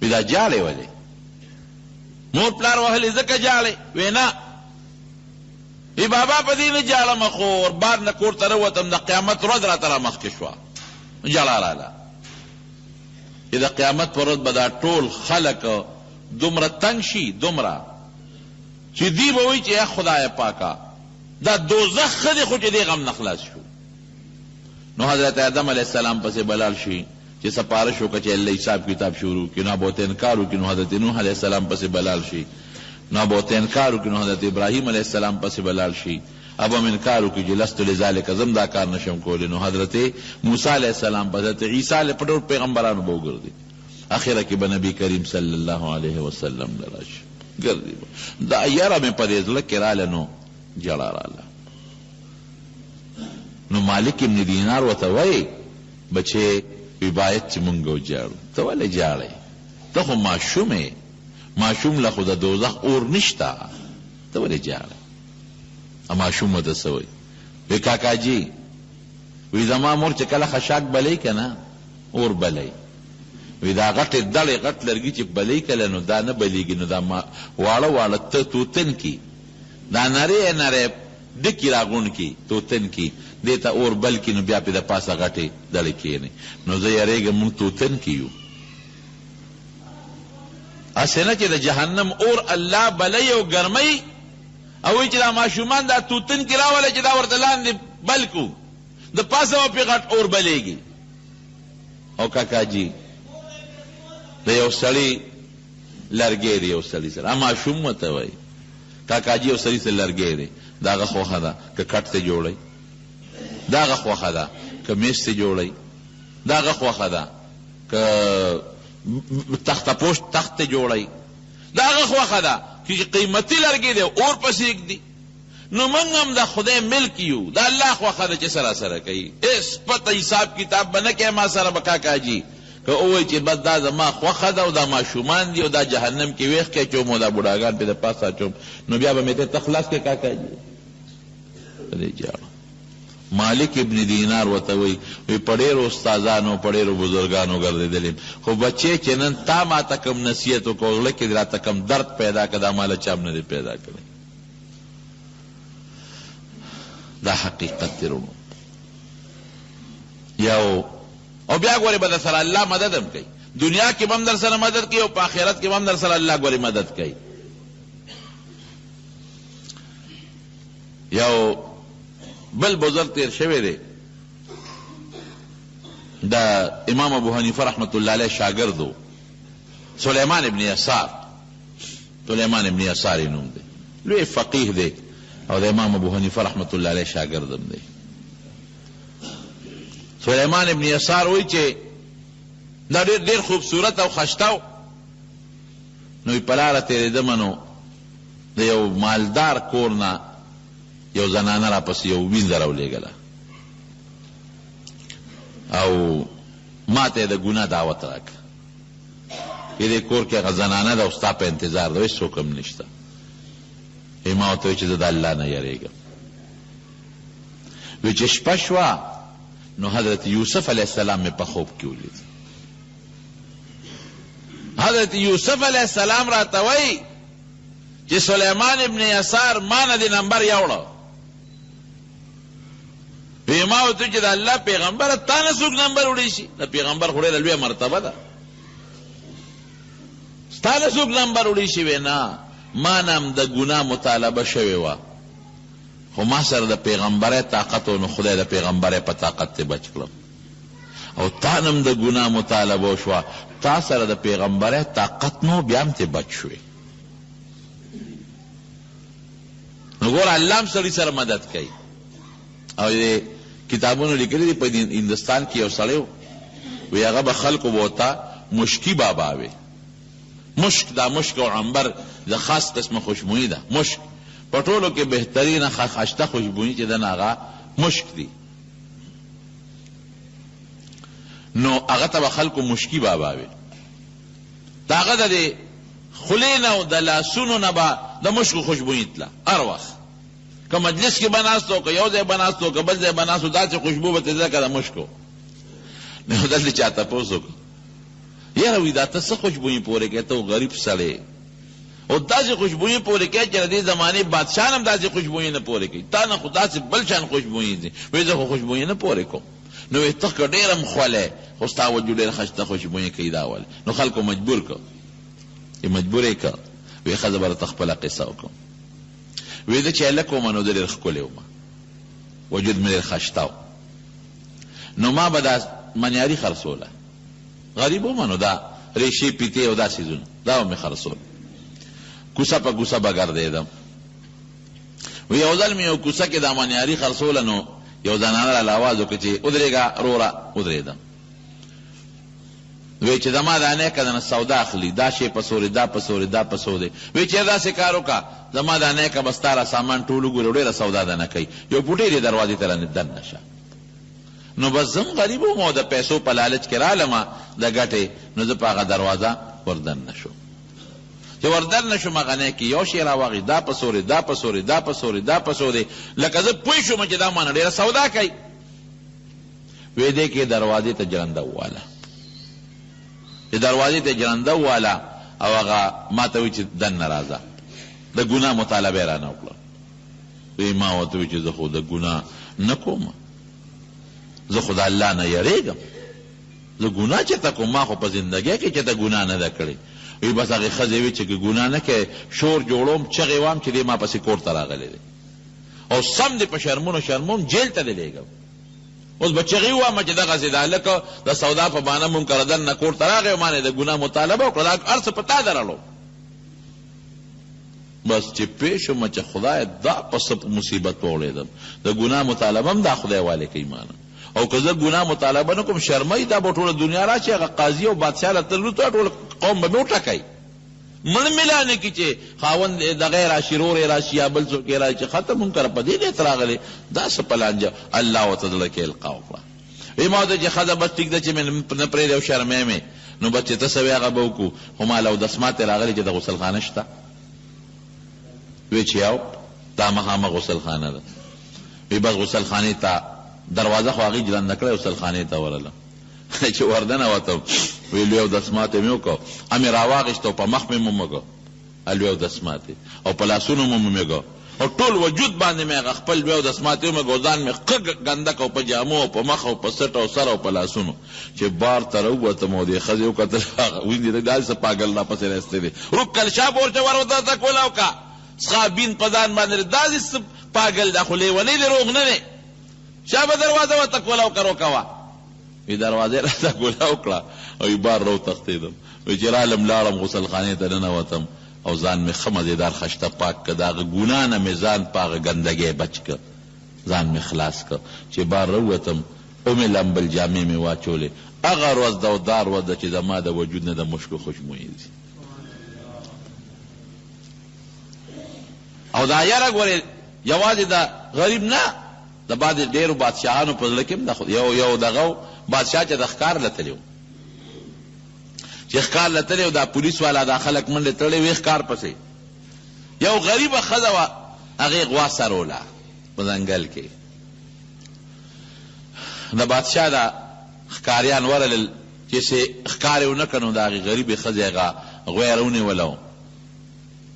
وی دا جاړې ولې مور پلار وهلې ځکه جاړې وی نه ای بابا په دې نه جاړم خو بار نه کور ته راوتم د قیامت ورځ راته را مخکې شوه جاړه راله چې د قیامت په ورځ به دا ټول خلک دومره تنګ شي دومره چې دی به وایي چې یا خدای پاکه دا دوزخ ښه دی خو چې دې غم نه خلاص شو نو حضرت آدم علیه السلام پسې بلال شي چې سپارش وکړه چې الله حساب کتاب شروع کړي نو به ورته انکار وکړي نو حضرت نوح علیه السلام پسې بلال شي نو به ورته انکار وکړي نو حضرت ابراهیم علیه السلام پسې بلال شي اب هم انکار وکړي چې لست لذلک زم دا کار نشم کولی نو حضرت موسی علیه السلام په حضرت عیسی علیه په ټول پیغمبرانو به وګرځي اخره کې به نبی کریم صلی الله علیه وسلم راشي ګرځي دا یاره مې په دې زړه کې راله نو جړه راله نو مالک ابن دینار ورته وایي بچې وی باید چې مونږ وجاړو ته ولې جاړې ته خو ماشوم یې ماشوم له خو د دوزخ اور نشته ته ولې جاړې ماشوم ورته څه وایي وی کاکاجي وی زما مور چې کله خشاک بلی که نه اور بلی وی دا غټې دړې غټ لرګي چې بلی کله نو دا نه بلیږي نو دا واړه واړه توتن کی دا نری نری ډکی راغون کی توتن کی دیتا اور بل کی نو بیا پی دا پاسا غټی دلی کینی نو زه یریږم مونږ توتن کیو اسنه چې د جهنم اور الله بلی او ګرمۍ او چې دا ماشومان دا توتن کی راوله چې دا ورته لاندې بلکو د پاسه په غټ اور بلیږي او کاکا جی د یو سړی لرګی دی یو سړی سره ماشوم مته وای کاکا جی یو سړی سره لرګی دی داغه خوخه ده که کټ ته جوړی داغه خوخه ده که میز ته جوړی داغه خوخه ده که تخته پوش تخت ته جوړی داغه خوخه ده چې قیمتي لرګی دی اور پسې ږدي نو موږ هم د خدای ملک یو د الله خوخه ده چې سره سره کوي هېڅ پته حساب کتاب به نه کوي ما سره به کاکا جي که ووایي چې بس دا زما خوښه ده او دا ماشومان دي او دا جهنم کې ویښ کې اچوم او دا بوډاګان پې د پاسه اچوم نو بیا به مې ته خلاص کې کاکا جي په دې جاړه مالک ابن دینار ورته وایي په ډېرو استادانو په ډېرو بزرګانو ګرځېدلی خو بچې چې نن تا ما ته کوم نصیحت وکړو زړه کې دې راته کوم درد پیدا کړه دا ماله چا هم نه دی پیدا کړی دا حقیقت دی رونو یو او بیا ګورې به در سره الله مدد هم کوي دنیا کې به هم در سره مدد کوي او په آخرت کې به هم در سره الله ګورې مدد کوي یو بل بزرگ تیر شوی دی دا امام ابو حنیفه رحمت الله علیه شاگردو سلیمان ابن یسار سلیمان ابن یسار نوم دی لوی فقیه دی او د امام ابو حنیفه رحمت الله علیه شاگردم دی سلیمان ابن یسار وی چې دا ډیر خوبصورت او خشتاو نو په لاره تېرېدمه نو د یو مالدار کور نه یو زنانه را پس یو وینځه راولېږله او ما ته یې د ګناه دعوت راکړه چې دې کور کې هغه زنانه ده او ستا په انتظار ده هېڅ هم نشته ما ورته وایي چې زه د الله نه یېرېږم وایي چې شپه شوه نو حضرت یوسف علیه السلام مې په خوب کې ولید حضرت یوسف علیه السلام راته وایي چې سلیمان ابن یسار ما نه دې نمبر یوړه وی ما ورته چې د الله پیغمبره تا نه څوک نمبر وړی شي د پیغمبر خو ډېره لویه مرتبه ده ستا نه څوک نمبر وړی شي وی نه ما نه هم د ګناه مطالبه شوې وه خو ما سره د پیغمبرۍ طاقت و نو خدای د پیغمبرۍ په طاقت ته بچ کړم او تا نه هم د ګناه مطالبه وشوه تا سره د پیغمبرۍ طاقت نو بیا هم ته بچ شوې نو ګوره الله هم سړي سره مدد کوي او کتابونو لیکلي دي په هندوستان کې یو سړی وی هغه به خلکو به ورته مشکي بابا وي مشک دا مشک او عنبر د خاص قسمه خوشبویي ده مشک په ټولو کې بهترینه خشته خوشبویي چې ده نه هغه مشک دی نو هغه ته به خلکو مشکي بابا وي د هغه د خولې نه او د لاسونو نه به د مشکو خوشبویي تله هر وخت که مجلس کې بناستو که یو ځای بناستو که بل ځای بناستو داسې خوشبو به تېزه که د مشکو نو دلته چا تپوس وکړو یاره وي دا ته څه خوشبویي پورې کوې ته غریب سړی او داسې خوشبویي پورې کوې چې د دې زمانې بادشاه هم داسې خوشبویي نه پورې کوي تا نه خو داسې بل شان خوشبویي دي وایي زه خو خوشبویي نه پورې کوم نو وایي ته که ډېر هم خولی خو ستا وجود ډېر ښایسته خوشبویي کوي دا ولې نو خلکو مجبور کړ چې مجبور یې کړ وایي ښځه به راته خپله قصه وکړم وی ده چې هلک ومه نو ده ډېر ښکلی ومه وجود مې ډېر ښایسته و نو ما به دا منیاري خرڅوله غریب ومه نو دا ریشې پیتې او دا څیزونه دا به مې خرڅول کوڅه په کوڅه به ګرځېدم وی یو ځل مې یو کوڅه کې دا منیاري خرڅوله نو یو زنانه راله آواز وکړه چې ودرېږه وروره ودرېدم وی چې زما دا نیکه دنه سودا اخلي دا شی په سورې دا په سورې دا په سورې وی چې داسې کار وکړه زما دا نیکه به ستا را سامان ټول وګوري ډېره سودا دنه کوي یو بوټی دې دروازې ته رانه دننه شه نو بس زم غریب وم او د پیسو په لالچ کې رالمه د ګټې نو زه په هغه دروازه وردننه شوم چې وردننه شوم هغه نیکې یو شی راواغی دا په سورې دا په سورې دا په سورې دا په سورې لکه زه پوه شوم چې دا مانه ډېره سودا کوي وی دې کې دروازې ته جرنده وواله چې دروازې ته جرنده وواله او هغه ما ته وایي چې دننه راځه د ګناه مطالبه یې رانه وکړه ما ورته وی چې زه خو د ګناه نه کوم، زه خو د الله نه یریږم، زه ګناه چېرته کوم، ما خو په زندګۍ کې چېرته ګناه نه ده کړې. وی بس هغې ښځې وی چې ګناه نه کوې، شور جوړوم، چغې وام چې دی ما پسې کور ته راغلی دی او سم دی په شرمونو شرموم جیل ته دی لېږم. اوس به چغې ووامه چې دغسې د هلک د سودا په بهانه منکردن نه کور ته راغی او ما نه د ګناه مطالبه وکړه، دا هر څه په تا درلو. بس چې پوه شوم چې خدای دا په څه مصیبت وغورېدم، د ګناه مطالبه هم دا خدای والی کوي مانه، او که زه ګناه مطالبه نه کوم شرمۍ دا به ټوله دنیا راشي، هغه قاضي او بادشاه له تللو ټول قوم به مې وټکوي، مړ مې لا نه کي چې خاوند دغه راشي، رور یې راشي یا بل څوک یې راشي چې ختم منکر په دې نیت راغلی، دا څه پلانجه الله ورته زړه کې القا وکړه. وی ما ورته چې ښځه بس ټیک ده چې مې نه پرېږدې او شرمې مې، نو بس چې ته څه وې هغه به وکړو، خو ما له اودسمات راغلی چې د غسلخانه شته. وی چې یو دا مخامخ غسلخانه ده. وی بس غسلخانې ته دروازه خو هغې جلنده کړی، غسلخانې ته ورله چې وردنه وتم، وی لوی اودسمات یې مې وکړو، امې راواغېسته او په مخ مې ومږه لوی اودسمات او په لاسونو مې ومږه او ټول وجود باندې مې هغه خپل لوی اودسمات یې ومږه او ځان مې ښه ګنده کړ په جامو او په مخ او په سټ او سر او په لاسونو. چې بار ته راووتم او دې ښځې وکتل، ویندې داسې پاګل راپسې راستی دی، رکل شا پورته ورته کولاو کا سخابین په ځان باندې داسې پاګل دا خو لیونی دی، روغ نه دی، شا به دروازه ورته کولاو کا روکوه. وی دروازې راته کولاو کړه او وی بار رو تښتېدم. وی چې رالم لاړم غسلخانې ته ننوتم او ځان مې ښه مزېدار خشته پاک که، د هغه ګناه نه مې ځان په هغه ګندګۍ بچ که، ځان مې خلاص که. چې بار راووتم او مې لمبل جامې مې واچولې، هغه ورځ ده او دا ورځ ده چې زما د وجود نه د مشکو خوشبویي ځي. او دا یاره ګورې یوازې د غریب نه، د بعضې ډېرو بادشاهانو په زړه کې هم یو دغه بادشاه چې د ښکار لتلی و، چې ښکار لتلی و، دا پولیس والا دا خلک منډې تړلې وې ښکار پسې، یو غریبه ښځه وه هغې غوا سروله په ځنګل کې. د بادشاه دا ښکاریان ورلل چې ښکار یې ونه کړ، نو د هغې غریبې ښځې هغه غوی یې راونیوله و،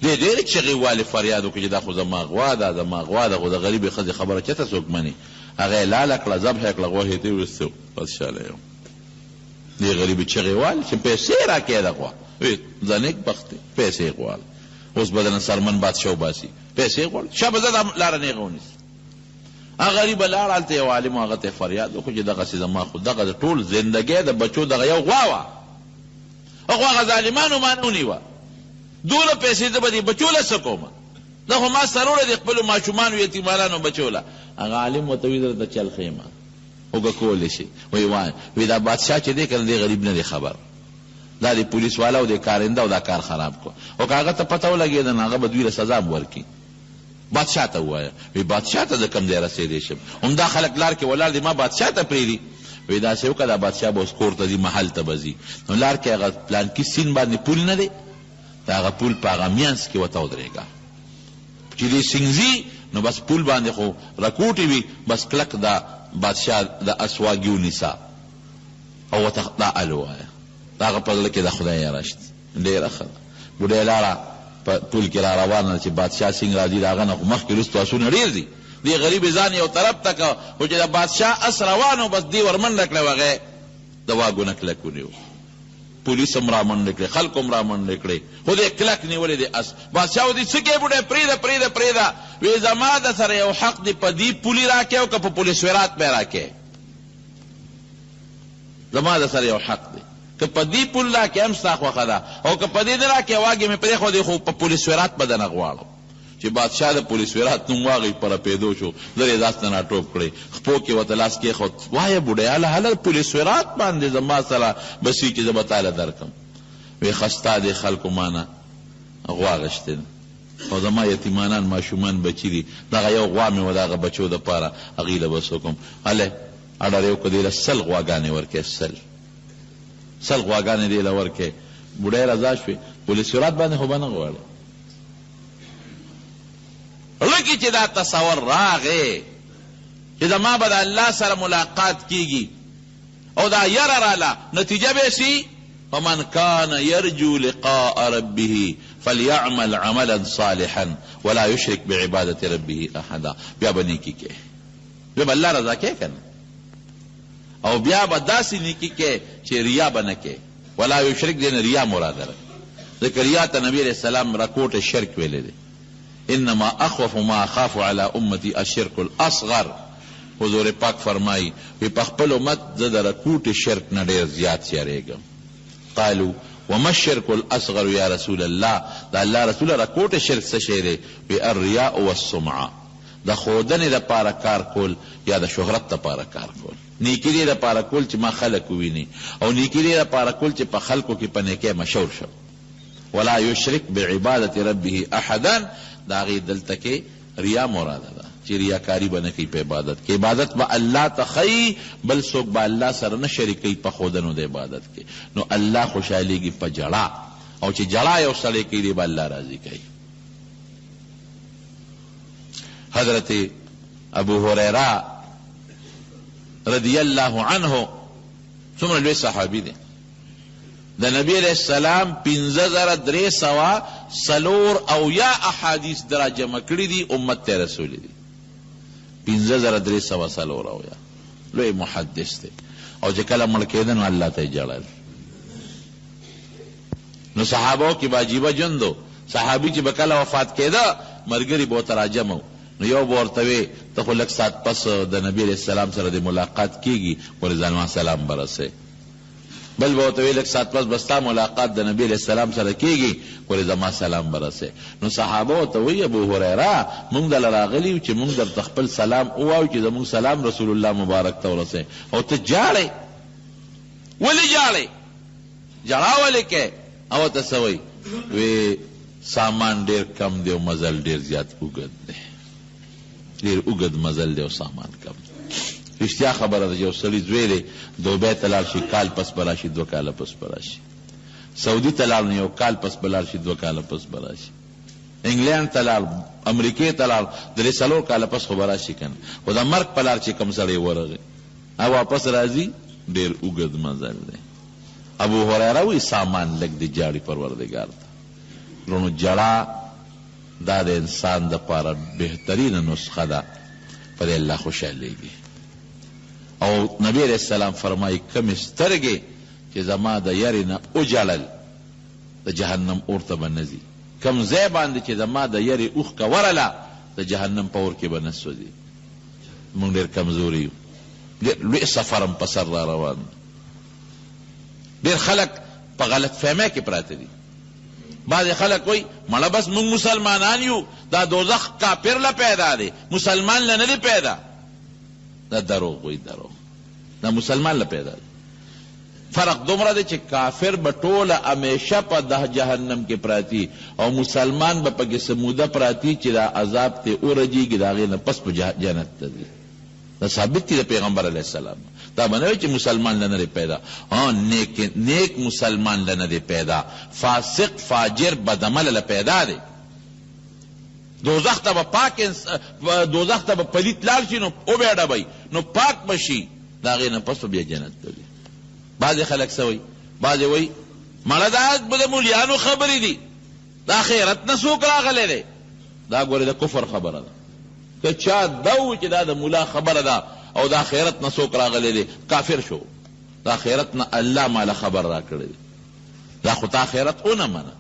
دې ډېرې چغې والې فریاد وکړي چې دا خو زما غوا ده، زما غوا ده، خو د غریبې ښځې خبره چېرته څوک مني. هغه یې لاله کړه، ذبح یې کړه، غوښې ته یې ویستو، خوشحاله یم. دې غریبې چغې والې چې پیسې راکړې ده غوا، وی زه نیک بخت دی، پیسې یې غواړم، اوس به دنه سرمن بادشاه وباسي، پیسې یې غواړم، شه به زه دا لاره نیغه ونیسم. هغه غریبه لاړه هلته یو عالم هغه ته یې فریاد وکړو چې دغسې زما خو دغه د ټول زندګۍ د بچو دغه یو غوا وه، هغه هغه ظالمانو ما نه ونیوه، دوله پیسې زه به دې بچو له څه کومه، دا خو ما سروړه د خپلو ماشومانو یتیمانانو بچو له. هغه عالم ورته وی درته چل ښیمه وګه کولی شي. وی دا بادشاه چې دی که نه دی غریب نه دی خبر، دا د پولیس والا او د کارنده او دا کار خراب کړو، او که هغه ته پته ولګېده نو هغه به دوی له سزا هم ورکړي. بادشاه ته ووایه، وی بادشاه ته زه کوم ځای رسېدی شم، همدا خلک لار کې ولاړ دي، ما بادشاه ته پرېږدي. وی داسې وکړه دا بادشاه به اوس کور ته ځي، محل ته به ځي، نو لار کې هغه پلانکي سیند باندې پول نه دی، د هغه پول په هغه میانځ کې ورته ودرېږه، چې دې سینګځي نو بس پول باندې خو رکوټې وي، بس کلک دا بادشاه د اسواګي ونیسه او ورته دا ال ووایه، د هغه په زړه کې د خدای یاره شته، ډېره ښه ده. بوډۍ لاره په پول کې را روانه چې بادشاه سینګ راځي، د هغه نه خو مخکې وروسته آسونه ډېر دي، دې غریبې ځان یو طرف ته که، خو چې د بادشاه اس روان و بس دې ورمنډه کړی و، هغې د واګونه کلک ونیو، پولیس هم را منډې کړې، خلکو هم را منډې کړې، خو دې کلک نیولې د اس. بادشاه و دې څه کوې بوډۍ، پرېږده پرېږده پرېږده، وی زما د سره یو حق دی، په دې پولي راکې او که په پولیس ورات به یې راکې، زما د سره یو حق دی، که په دې پول راکې هم ستا خوښه ده، او که په دې نه راکې واګې مې پرېښودې، خو په پولیس ورات به دنه غواړم. چې بادشاه د پولیس ورات نوم واغی پر پیدو شو، لرې داس نه راټوپ کړی، خپو کې ورته لاس کېښود، وایه بوډۍ هله پولیس ورات باندې زما سره بسي چې زه به تاله درکم. وی ښه ستا دې خلکو ما نه غوا غشتې ده، او زما یتیمانان ماشومان بچي دي، دغه یو غوا مې و د هغه بچو دپاره، هغې له به څه وکړم. هلی اډر یې وکړه، دې له 100 غواګانې ورکړې، 100 غواګانې دې له ورکړې. بوډۍ رضا شوې، پولیس ورات باندې خو به نه غواړې. لکه چې دا تصور راغې چې زما به د الله سره ملاقات کیږي او دا یره راله، نتیجه به شي فمن کان یرجو لقاء ربه فلیعمل عملا صالحا ولا یشرک بعبادت ربه احدا. بیا به نیکی کې، بیا به الله رضا کې کنه، او بیا به داسې نیکی کې چې ریا به نه کې. ولا یشرک دین ریا مراد ده، ځکه ریا ته نبی علیہ السلام رکوټ شرک ویلې ده. انما اخوف ما اخاف على امتی الشرک الاصغر. حضور پاک فرمائی وی په خپل امت زه د رکوټ شرک نه ډېر زیات یریږم. قالوا وما الشرك الاصغر یا رسول الله؟ دا الله رسول رکوټ شرک څه شی دی؟ وی الرياء والسمعه، د خودنې لپاره کار کول یا د شهرت لپاره کار کول. نیکی دی لپاره کول چې ما خلق وویني، او نیکی دی لپاره کول چې په خلقو کې په نیکۍ مشهور شو. ولا یشرک بعبادت ربه احدا، دا غي دلته کې ریا مراد ده چې ریاکاری به نه کوي په عبادت کې. عبادت به الله ته ښیي، بل څوک به الله سره نه شریکوي په ښودنو د عبادت کې. نو الله خوشحالیږي په جړا، او چې جړا یو سړی کوي دی به الله راضي کوي. حضرت ابو هریره رضی الله عنه څومره لوی صحابي دی، د نبی علیہ السلام 5300 احادیث درا جمع کړي دي، امت ته رسولي دي 5300 لوی محدث دی. او چې کله مړ کېده نو الله ته جړل. نو صحابو کې باجیبه جندو، صحابي چې به کله وفات کېده مرګري به ورته راجمع، نو یو به ورته وی ته خو لږ ساعت پس د نبی علیہ السلام سره د ملاقات کېږي، ورې ځان سلام به رسې. بل به ورته وی لږ ساعت پس بستا ملاقات د نبی علیہ السلام سره کېږي، ورې زما سلام به رسې. نو صحابه ورته وی ابو هریره مونږ دله راغلي یو چې مونږ درته خپل سلام ووایو چې زمونږ سلام رسول الله مبارک ته ورسې، او ته جاړې. ولې جاړې؟ جړا ولې کې؟ او ته څه وی؟ وی سامان ډېر کم دی او مزل ډېر زیات اوږد دی، ډېر اوږد مزل دی او سامان کم دی. رښتیا خبره ده، یو سړي زوی دی دوبۍ ته لاړ شي کال پس به راشي، 2 کاله پس به راشي. سعودي ته لاړ نو 1 کال پس به لاړ شي، 2 کاله پس به راشي. انګلینډ ته لاړ، امریکې ته لاړ، 3 کاله پس خو به راشي کنه. خو د مرګ په لار چې کوم سړی ورغی او واپس راځي ډېر اوږد مزل دی. ابو هریره وی سامان لږ دی، جاړي پروردګار ته. نو جړا دا د انسان دپاره بهترینه نسخه ده، په دې الله خوشحالیږي. او نبی علیہ السلام فرمایي کم سترګې چې زما د یرې نه وجړل د جهنم اور ته به نه ځي، کم ځای باندې چې زما د یرې اوښکه ورله د جهنم په اور کې به نه سوځي. موږ ډېر کمزوري یو، ډېر لوی سفر هم په سر را روان، ډېر خلک په غلط فهمۍ کې پراته دي. بعضې خلک وایي مړه بس موږ مسلمانان یو، دا دوزخ کافر له پیدا دی، مسلمان له نه دی پیدا. دا دروغ وایي، دروغ. دا مسلمان له پیدا دی. فرق دومره دی چې کافر به ټوله همیشه په جهنم کې پراتی، او مسلمان به پکې سموده پراتی چې دا عذاب ته ورجېږي، د هغې نه پس په جنت ته ځي. دا ثابت دی د پیغمبر علیه السلام. دا به نه وایي چې مسلمان له نه دی پیدا. نیک مسلمان له نه دی پیدا، فاسق فاجر بدعمله له پیدا دی. دوزخ ته به دوزخ ته به پلیت لاړ شي نو وبې ډبوي، نو پاک به شي، د هغې نه پس به بیا جنت ته ځي. بعضې خلک څه وایي؟ بعضې وایي مړه دا به د مولیانو خبرې دي، دا خیرت نه څوک راغلی دی. دا ګورې د کفر خبره ده. که چا دا و چې دا د مولا خبره ده او دا خیرت نه څوک راغلی دی، کافر شو. دا خیرت نه الله ماله خبر را کړی دی. دا خو تا خیرت ونه منه،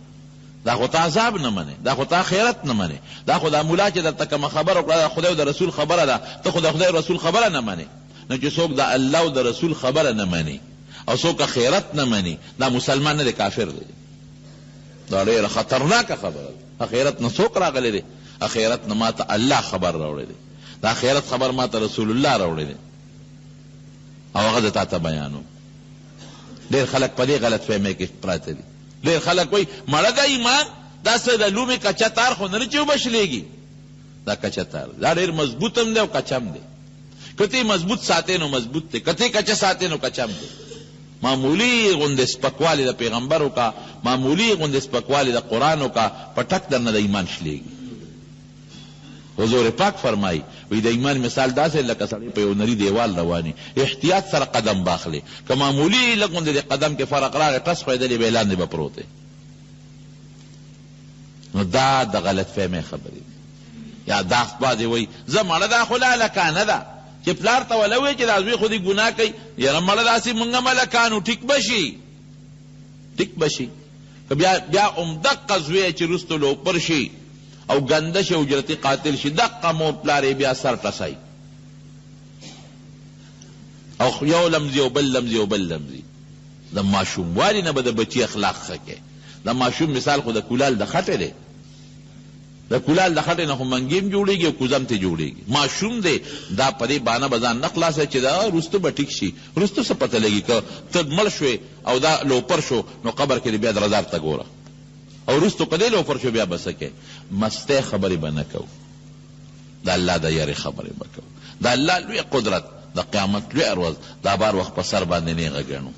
دا خو تا عذاب نه منې، دا خو تا خیرت نه منې، دا خو دا مولا چې درته کومه خبره وکړه د خدای او د رسول خبره ده، ته خو د خدای او رسول خبره نه منې. نو چې څوک د الله او د رسول خبره نه مني او څوک خیرت نه مني، دا مسلمان نه دی، کافر دی. دا ډېره خطرناکه خبره ده. خیرت نه څوک راغلی دی؟ خیرت نه ما ته الله خبر راوړی دی، دا خیرت خبر ما ته رسول الله راوړی دی، او هغه د تا ته بیانو. ډېر خلک په دې غلط فهمۍ کې پراته دي. ډېر خلک وایي مړه دا ایمان دا څه د لومې کچه تار خو نه چې وبشلېږي، دا کچه تار دا ډېر مضبوط هم دی او کچم دی. که ته مضبوط ساتې نو مضبوط دی، که ته کچه ساتې نو کچم دی. معمولی غوندې سپکوالی د پیغمبر وکړه، معمولی غوندې سپکوالی د قرآن وکړه، په ټک درنه د ایمان شلېږي. حضور پاک فرمایي وی د ایمان مثال داسې لکه سړی په یو نري دیوال رواني، احتیاط سره قدم باخلي، که معمولی لږ غوندې د قدم کې فرق راغی ټس خویدلې به لاندې به پروت دی. نو دا د غلط فهمۍ خبرې یا دا بعضې وایي زه مړه دا خو لا هلکانه ده چې پلار ته وله وایي چې دا زوی خو دې ګناه کوي یاره مړه داسې مونږ هم هلکانو ټیک به شي که بیا همدقه زوی چې وروستو لوپر شي او ګنده شي اجرتي قاتل شي دقه مور پلار یې بیا سر ټسوي او یو لمزي او بل لمزي د ماشوموالي نه به د بچي اخلاق ښه کوي د ماشوم مثال خو د کولال د خټې دی د کولال د خټې نه خو منګي جوړېږي او کوزم ته جوړېږي ماشوم دی دا په دې بانه به ځان نه خلاصوي چې دا وروسته به ټیک شي وروسته څه پته لګي که ته مړ شوې او دا لوپر شو نو قبر کې بیا درزار ته ګوره او وروسته که دې لوپر شو بیا به څه کوې مستۍ خبرې به نه کوو د الله د یارې خبرې به کوو د الله لوی قدرت د قیامت لوی ورځ دا بار وخت په سر باندې نیغه ګڼو